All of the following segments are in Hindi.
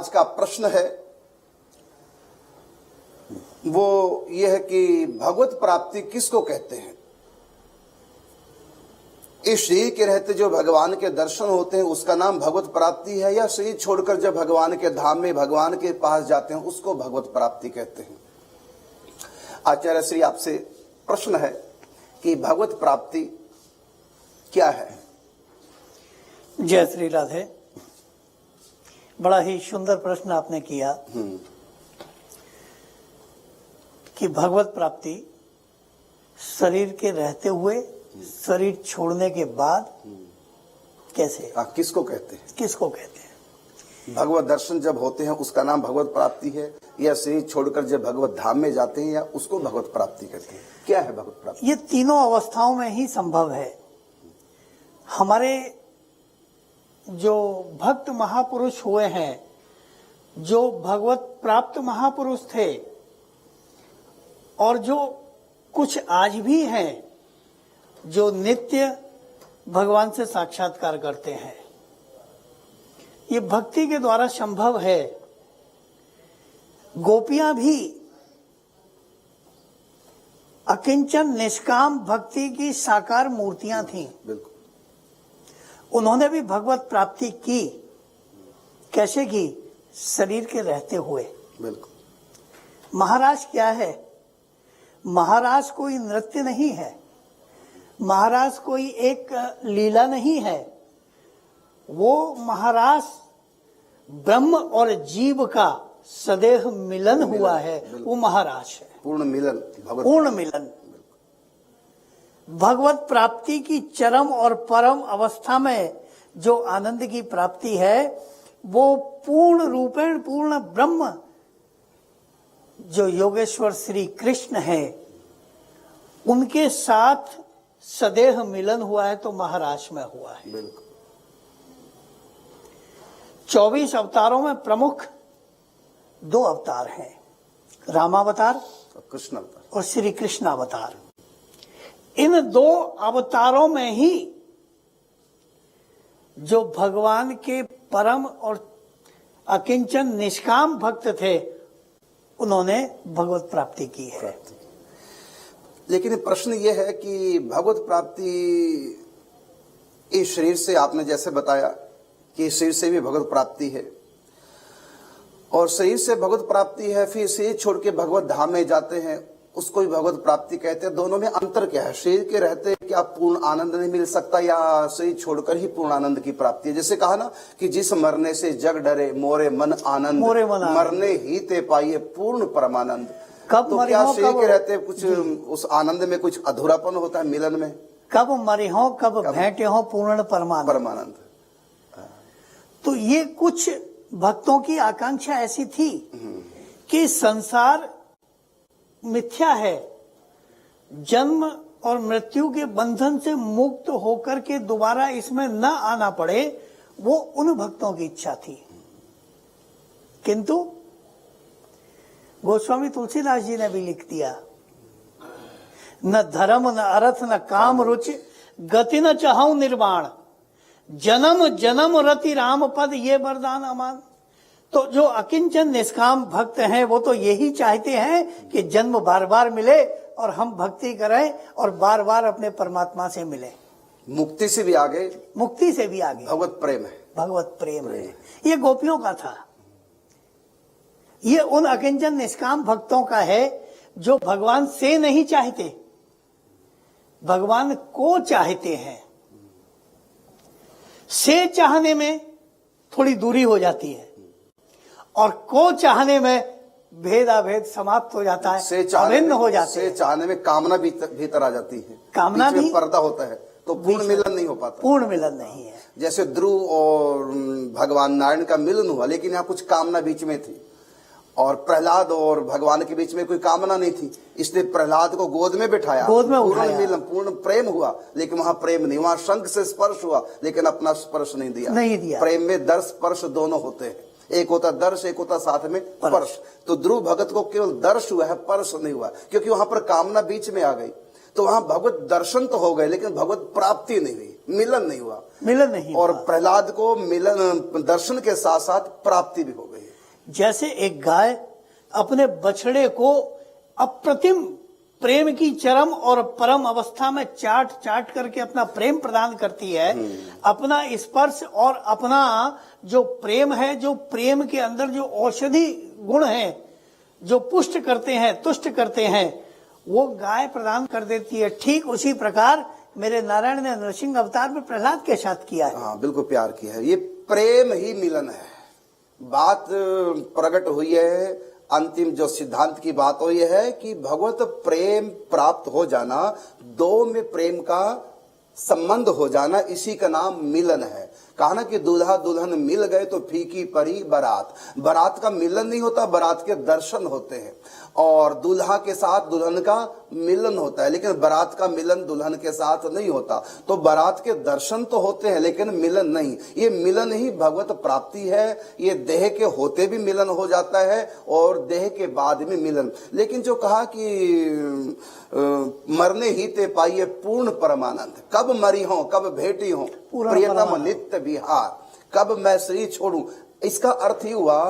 आज का प्रश्न है वो ये है कि भगवत प्राप्ति किसको कहते हैं। इस शरीर के रहते जो भगवान के दर्शन होते हैं उसका नाम भगवत प्राप्ति है, या शरीर छोड़कर जब भगवान के धाम में भगवान के पास जाते हैं उसको भगवत प्राप्ति कहते हैं। आचार्य श्री आपसे प्रश्न है कि भगवत प्राप्ति क्या है। जय श्री राधे। बड़ा ही सुंदर प्रश्न आपने किया कि भगवत प्राप्ति शरीर के रहते हुए, शरीर छोड़ने के बाद कैसे, किसको कहते हैं, किसको कहते हैं। भगवत दर्शन जब होते हैं उसका नाम भगवत प्राप्ति है, या शरीर छोड़कर जब भगवत धाम में जाते हैं या उसको भगवत प्राप्ति कहते हैं। क्या है भगवत प्राप्ति? ये तीनों अवस्थाओं में ही संभव है। हमारे जो भक्त महापुरुष हुए हैं, जो भगवत प्राप्त महापुरुष थे और जो कुछ आज भी हैं जो नित्य भगवान से साक्षात्कार करते हैं, ये भक्ति के द्वारा संभव है। गोपियां भी अकिंचन निष्काम भक्ति की साकार मूर्तियां थीं। बिल्कुल। उन्होंने भी भगवत प्राप्ति की। कैसे की? शरीर के रहते हुए। बिल्कुल। महाराज क्या है? महाराज कोई नृत्य नहीं है, महाराज कोई एक लीला नहीं है। वो महाराज ब्रह्म और जीव का सदैव मिलन हुआ है, वो महाराज है। पूर्ण मिलन, पूर्ण मिलन। भगवत प्राप्ति की चरम और परम अवस्था में जो आनंद की प्राप्ति है वो पूर्ण रूपेण पूर्ण ब्रह्म जो योगेश्वर श्री कृष्ण है उनके साथ सदैव मिलन हुआ है, तो महाराज में हुआ है। बिल्कुल। 24 अवतारों में प्रमुख 2 अवतार हैं, रामावतार कृष्ण अवतार और श्री कृष्ण अवतार। इन 2 अवतारों में ही जो भगवान के परम और अकिंचन निष्काम भक्त थे उन्होंने भगवत प्राप्ति की है। लेकिन प्रश्न ये है कि भगवत प्राप्ति इस शरीर से, आपने जैसे बताया कि शरीर से भी भगवत प्राप्ति है, और शरीर से भगवत प्राप्ति है, फिर शरीर छोड़ के भगवत धाम में जाते हैं उसको भी भगवत प्राप्ति कहते हैं। दोनों में अंतर क्या है? शरीर के रहते क्या पूर्ण आनंद नहीं मिल सकता, या शरीर छोड़कर ही पूर्ण आनंद की प्राप्ति है? जैसे कहा ना कि जिस मरने से जग डरे मोरे मन आनंद, मरने ही ते पाइए पूर्ण परमानंद। कब तो क्या शरीर के रहते कुछ उस आनंद में कुछ अधूरापन होता है मिलन में? कब मरे हो, कब भेंटे हो पूर्ण परमानंद। तो ये कुछ भक्तों की आकांक्षा ऐसी थी कि संसार मिथ्या है, जन्म और मृत्यु के बंधन से मुक्त होकर के दोबारा इसमें न आना पड़े, वो उन भक्तों की इच्छा थी। किंतु गोस्वामी तुलसीदास जी ने भी लिख दिया, न धर्म न अर्थ न काम रुचि गति न चाहूं निर्वाण, जन्म जन्म रति राम पद ये वरदान अमान। तो जो अकिंचन निष्काम भक्त हैं वो तो यही चाहते हैं कि जन्म बार बार मिले और हम भक्ति करें और बार बार अपने परमात्मा से मिले। मुक्ति से भी आगे, मुक्ति से भी आगे भगवत प्रेम है। भगवत प्रेम है। ये गोपियों का था, ये उन अकिंचन निष्काम भक्तों का है जो भगवान से नहीं चाहते, भगवान को चाहते हैं। से चाहने में थोड़ी दूरी हो जाती है और को चाहने में भेदाभेद समाप्त हो जाता है, अभिन्न हो जाते हैं। से चाहने में कामना भीतर आ जाती है, कामना भी पर्दा होता है, तो पूर्ण मिलन नहीं हो पाता। पूर्ण मिलन नहीं है। जैसे ध्रुव और भगवान नारायण का मिलन हुआ, लेकिन यहाँ कुछ कामना बीच में थी, और प्रहलाद और भगवान के बीच में कोई कामना नहीं थी, इसलिए प्रहलाद को गोद में बिठाया, गोद में पूर्ण मिलन, पूर्ण प्रेम हुआ। लेकिन वहां प्रेम नहीं, वहां शंख से स्पर्श हुआ लेकिन अपना स्पर्श नहीं दिया। प्रेम में दर्श स्पर्श दोनों होते हैं, एक होता दर्श, एक होता साथ में स्पर्श। तो ध्रुव भगत को केवल दर्श हुआ है, स्पर्श नहीं हुआ, क्योंकि वहां पर कामना बीच में आ गई। तो वहां भगवत दर्शन तो हो गए लेकिन भगवत प्राप्ति नहीं हुई, मिलन नहीं हुआ। मिलन नहीं। और प्रहलाद को मिलन दर्शन के साथ साथ प्राप्ति भी हो गई। जैसे एक गाय अपने बछड़े को अप्रतिम प्रेम की चरम और परम अवस्था में चाट चाट करके अपना प्रेम प्रदान करती है, अपना स्पर्श और अपना जो प्रेम है, जो प्रेम के अंदर जो औषधि गुण है, जो पुष्ट करते हैं, तुष्ट करते हैं, वो गाय प्रदान कर देती है। ठीक उसी प्रकार मेरे नारायण ने नरसिंह अवतार में प्रहलाद के साथ किया है। हाँ, बिल्कुल प्यार किया है। ये प्रेम ही मिलन है। बात प्रकट हुई है, अंतिम जो सिद्धांत की बात हो यह है कि भगवत प्रेम प्राप्त हो जाना, दो में प्रेम का संबंध हो जाना, इसी का नाम मिलन है। कहा ना कि दूल्हा दुल्हन मिल गए तो फीकी पड़ी बारात। बारात का मिलन नहीं होता, बारात के दर्शन होते हैं, और दूल्हा के साथ दुल्हन का मिलन होता है, लेकिन बारात का मिलन दुल्हन के साथ नहीं होता। तो बारात के दर्शन तो होते हैं लेकिन मिलन नहीं। ये मिलन ही भगवत प्राप्ति है। ये देह के होते भी मिलन हो जाता है और देह के बाद में मिलन। लेकिन जो कहा कि मरने ही ते पाइए पूर्ण परमानंद, कब मरी हो कब भेटी हो प्रियतम नित्य विहार, कब मैं शरीर छोड़ूं। इसका अर्थ ही हुआ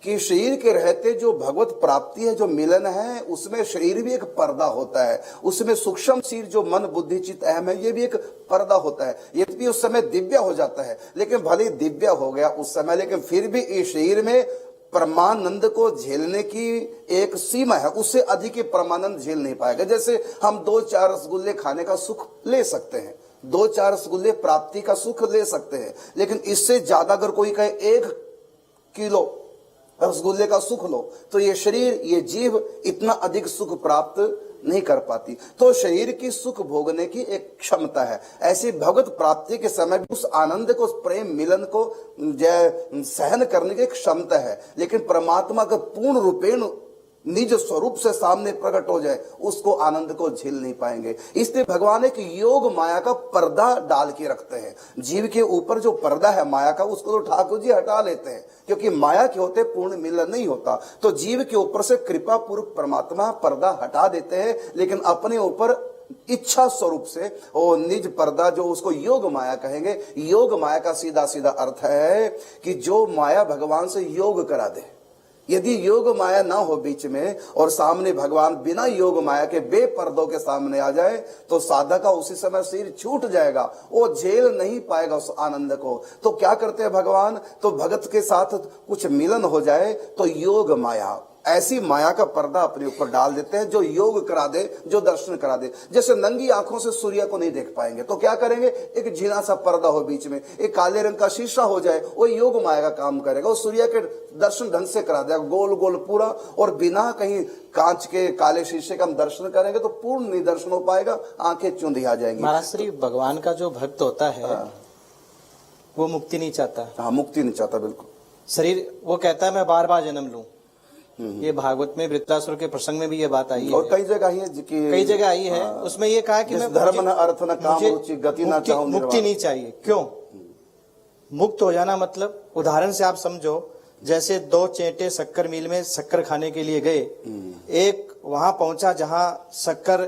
कि शरीर के रहते जो भगवत प्राप्ति है, जो मिलन है, उसमें शरीर भी एक पर्दा होता है, उसमें सूक्ष्म शरीर जो मन बुद्धि चित्त अहम है, ये भी एक पर्दा होता है। ये भी उस समय दिव्य हो जाता है, लेकिन भले दिव्य हो गया उस समय, लेकिन फिर भी इस शरीर में परमानंद को झेलने की एक सीमा है, उससे अधिक ही परमानंद झेल नहीं पाएगा। जैसे हम 2-4 रसगुल्ले खाने का सुख ले सकते हैं, 2-4 रसगुल्ले प्राप्ति का सुख ले सकते हैं, लेकिन इससे ज्यादा अगर कोई कहे 1 किलो रसगुल्ले का सुख लो, तो ये शरीर, ये जीव इतना अधिक सुख प्राप्त नहीं कर पाती। तो शरीर की सुख भोगने की एक क्षमता है। ऐसी भगवत प्राप्ति के समय भी उस आनंद को, उस प्रेम मिलन को सहन करने की क्षमता है। लेकिन परमात्मा का पूर्ण रूपेण निज स्वरूप से सामने प्रकट हो जाए, उसको आनंद को झेल नहीं पाएंगे। इसलिए भगवान एक योग माया का पर्दा डाल के रखते हैं। जीव के ऊपर जो पर्दा है माया का, उसको तो ठाकुर जी हटा लेते हैं, क्योंकि माया के होते पूर्ण मिलन नहीं होता। तो जीव के ऊपर से कृपा पूर्वक परमात्मा पर्दा हटा देते हैं, लेकिन अपने ऊपर इच्छा स्वरूप से वो निज पर्दा, जो उसको योग माया कहेंगे। योग माया का सीधा सीधा अर्थ है कि जो माया भगवान से योग करा दे। यदि योग माया ना हो बीच में और सामने भगवान बिना योग माया के बेपर्दों के सामने आ जाए, तो साधक का उसी समय सिर छूट जाएगा, वो झेल नहीं पाएगा उस आनंद को। तो क्या करते हैं भगवान, तो भगत के साथ कुछ मिलन हो जाए तो योग माया, ऐसी माया का पर्दा अपने ऊपर डाल देते हैं, जो योग करा दे, जो दर्शन करा दे। जैसे नंगी आंखों से सूर्य को नहीं देख पाएंगे तो क्या करेंगे, एक झीना सा पर्दा हो बीच में, एक काले रंग का शीशा हो जाए, वो योग माया का काम करेगा। वो सूर्य के दर्शन ढंग से करा देगा, गोल गोल पूरा, और बिना कहीं कांच के काले शीशे का हम दर्शन करेंगे तो पूर्ण नहीं दर्शन हो पाएगा, आंखें चुंधी आ जाएंगी। महाराज श्री भगवान का जो भक्त होता है वो मुक्ति नहीं चाहता। हाँ, मुक्ति नहीं चाहता, बिल्कुल। शरीर वो कहता है मैं बार बार जन्म लूं। ये भागवत में वृत्रासुर के प्रसंग में भी ये बात आई है, और कई जगह आई है, कई जगह आई है। उसमें ये कहा कि मैं धर्म न अर्थ न काम रुचि गति न चाहूं, मुक्ति नहीं चाहिए। क्यों? मुक्त हो जाना मतलब, उदाहरण से आप समझो, जैसे 2 चेंटे शक्कर मिल में शक्कर खाने के लिए गए, एक वहां पहुंचा जहां शक्कर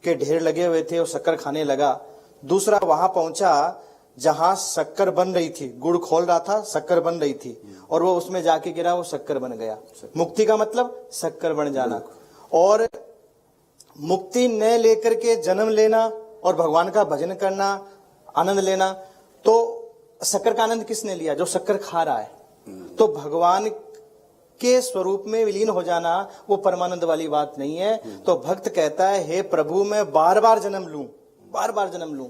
के ढेर लगे हुए थे और शक्कर खाने लगा, दूसरा वहां पहुंचा जहां शक्कर बन रही थी, गुड़ खोल रहा था, शक्कर बन रही थी, और वो उसमें जाके गिरा, वो शक्कर बन गया। मुक्ति का मतलब शक्कर बन जाना। और मुक्ति न लेकर के जन्म लेना और भगवान का भजन करना, आनंद लेना, तो शक्कर का आनंद किसने लिया? जो शक्कर खा रहा है। तो भगवान के स्वरूप में विलीन हो जाना वो परमानंद वाली बात नहीं है। तो भक्त कहता है, हे प्रभु मैं बार बार जन्म लूं, बार बार जन्म लूं,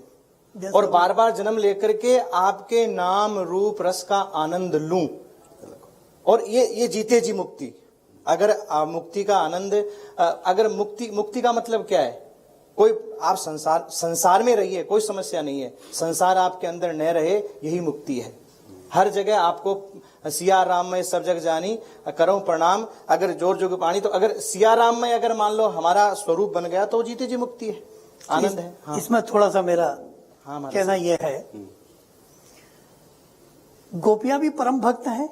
और बार बार जन्म लेकर के आपके नाम रूप रस का आनंद लूं, और ये जीते जी मुक्ति। अगर मुक्ति का आनंद, अगर मुक्ति का मतलब क्या है? कोई आप संसार में रहिए, कोई समस्या नहीं है, संसार आपके अंदर न रहे, यही मुक्ति है। हर जगह आपको सिया राम में सब जग जानी करो प्रणाम, अगर जोर जोग पानी, तो अगर सिया राम में अगर मान लो हमारा स्वरूप बन गया तो जीते जी मुक्ति है, आनंद है। हाँ। इसमें थोड़ा सा मेरा कहना यह है, गोपियां भी परम भक्त हैं,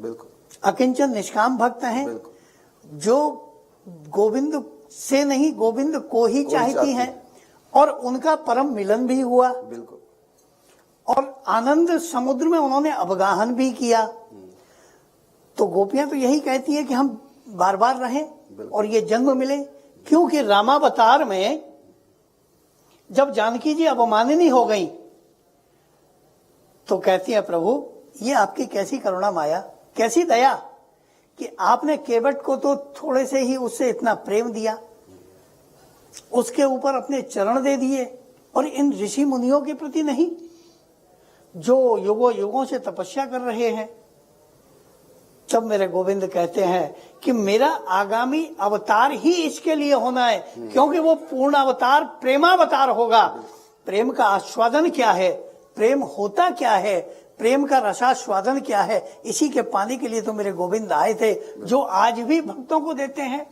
बिल्कुल, अकिंचन निष्काम भक्त हैं, जो गोविंद से नहीं गोविंद को ही चाहती हैं, और उनका परम मिलन भी हुआ, बिल्कुल, और आनंद समुद्र में उन्होंने अवगाहन भी किया। तो गोपियां तो यही कहती है कि हम बार बार रहें और ये जन्म मिले, क्योंकि रामावतार में जब जानकी जी अवमाननीय हो गई तो कहती है प्रभु ये आपकी कैसी करुणा माया, कैसी दया कि आपने केवट को तो थोड़े से ही उससे इतना प्रेम दिया, उसके ऊपर अपने चरण दे दिए, और इन ऋषि मुनियों के प्रति नहीं जो युगों युगों से तपस्या कर रहे हैं। तब मेरे गोविंद कहते हैं कि मेरा आगामी अवतार ही इसके लिए होना है, क्योंकि वो पूर्ण अवतार प्रेमावतार होगा। प्रेम का आस्वादन क्या है, प्रेम होता क्या है, प्रेम का रसास्वादन क्या है, इसी के पाने के लिए तो मेरे गोविंद आए थे, जो आज भी भक्तों को देते हैं।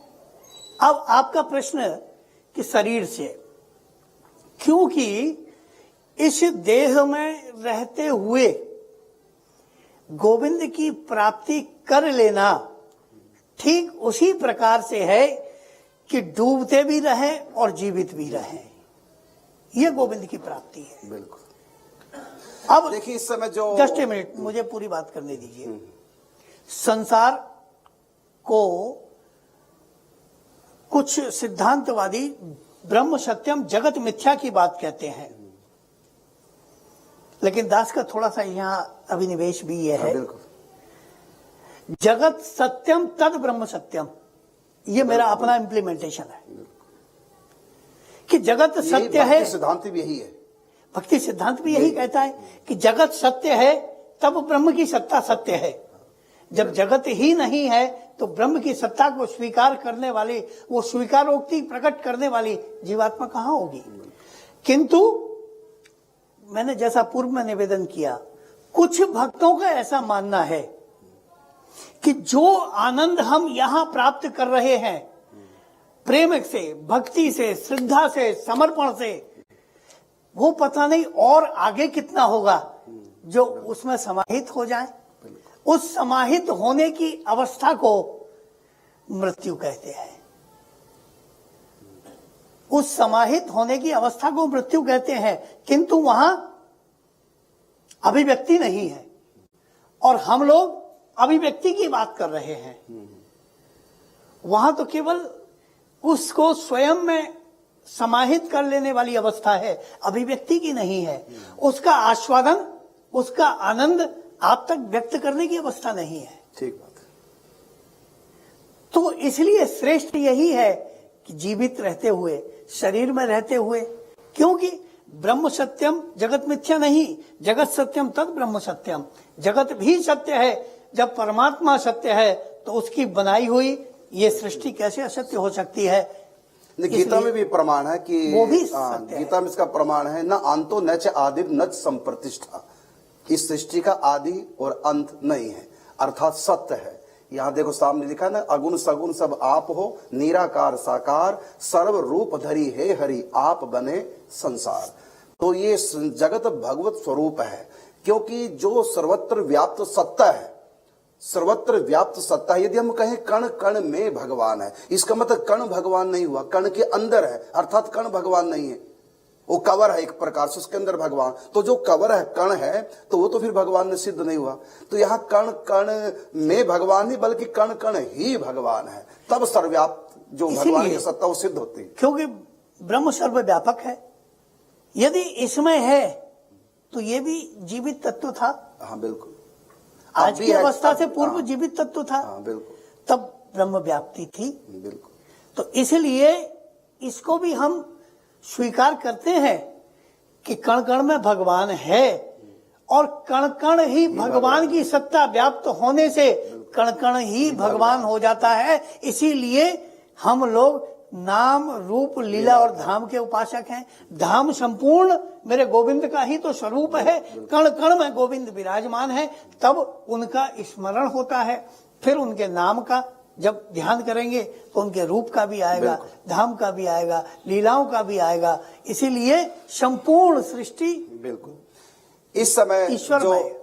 अब आपका प्रश्न कि शरीर से, क्योंकि इस देह में रहते हुए गोविंद की प्राप्ति कर लेना ठीक उसी प्रकार से है कि डूबते भी रहे और जीवित भी रहे, ये गोविंद की प्राप्ति है। बिल्कुल। अब देखिए इस समय जो जस्ट ए मिनट, मुझे पूरी बात करने दीजिए। संसार को कुछ सिद्धांतवादी ब्रह्म सत्यम जगत मिथ्या की बात कहते हैं, लेकिन दास का थोड़ा सा यहाँ अभिनिवेश भी यह है, जगत सत्यम तद ब्रह्म सत्यम, ये मेरा अपना इम्प्लीमेंटेशन है कि जगत सत्य है। सिद्धांत भी यही है, भक्ति सिद्धांत भी यही कहता है कि जगत सत्य है तब ब्रह्म की सत्ता सत्य है। जब जगत ही नहीं है तो ब्रह्म की सत्ता को स्वीकार करने वाली, वो स्वीकारोक्ति प्रकट करने वाली जीवात्मा कहाँ होगी। किंतु मैंने जैसा पूर्व में निवेदन किया, कुछ भक्तों का ऐसा मानना है कि जो आनंद हम यहां प्राप्त कर रहे हैं प्रेम से, भक्ति से, श्रद्धा से, समर्पण से, वो पता नहीं और आगे कितना होगा जो उसमें समाहित हो जाए। उस समाहित होने की अवस्था को मृत्यु कहते हैं। उस समाहित होने की अवस्था को मृत्यु कहते हैं, किंतु वहां अभिव्यक्ति नहीं है, और हम लोग अभिव्यक्ति की बात कर रहे हैं। वहां तो केवल उसको स्वयं में समाहित कर लेने वाली अवस्था है, अभिव्यक्ति की नहीं है। उसका आस्वादन, उसका आनंद आप तक व्यक्त करने की अवस्था नहीं है। ठीक बात है। तो इसलिए श्रेष्ठ यही है कि जीवित रहते हुए, शरीर में रहते हुए, क्योंकि ब्रह्म सत्यम जगत मिथ्या नहीं, जगत सत्यम तद ब्रह्म सत्यम। जगत भी सत्य है, जब परमात्मा सत्य है तो उसकी बनाई हुई ये सृष्टि कैसे असत्य हो सकती है। गीता में भी प्रमाण है कि वो भी सत्य है। गीता में इसका प्रमाण है, न अंतो न च आदि न च संप्रतिष्ठा। इस सृष्टि का आदि और अंत नहीं है, अर्थात सत्य है। यहाँ देखो सामने लिखा है ना, अगुण सगुण सब आप हो, निराकार साकार, सर्व रूप धरी है हरि, आप बने संसार। तो ये जगत भगवत स्वरूप है, क्योंकि जो सर्वत्र व्याप्त सत्ता है, सर्वत्र व्याप्त सत्ता है। यदि हम कहें कण कण में भगवान है, इसका मतलब कण भगवान नहीं हुआ, कण के अंदर है, अर्थात कण भगवान नहीं है, वो कवर है एक प्रकार से, उसके अंदर भगवान। तो जो कवर है, कण है, तो वो तो फिर भगवान में सिद्ध नहीं हुआ। तो यहाँ कण कण में भगवान नहीं, बल्कि कण कण ही भगवान है, तब सर्वव्याप्त जो भगवान की सत्ता वो सिद्ध होती है। क्योंकि ब्रह्म सर्वव्यापक है। यदि इसमें है तो ये भी जीवित तत्व था। हाँ बिल्कुल, आज की अवस्था से पूर्व जीवित तत्व था। हाँ बिल्कुल, तब ब्रह्म व्याप्ति थी। बिल्कुल। तो इसलिए इसको भी हम स्वीकार करते हैं कि कण कण में भगवान है, और कण कण ही भगवान की सत्ता व्याप्त होने से कण कण ही भगवान हो जाता है। इसीलिए हम लोग नाम रूप लीला और धाम के उपासक हैं। धाम संपूर्ण मेरे गोविंद का ही तो स्वरूप है, कण कण में गोविंद विराजमान है, तब उनका स्मरण होता है। फिर उनके नाम का जब ध्यान करेंगे तो उनके रूप का भी आएगा, धाम का भी आएगा, लीलाओं का भी आएगा। इसीलिए संपूर्ण सृष्टि बिल्कुल इस समय ईश्वर जो में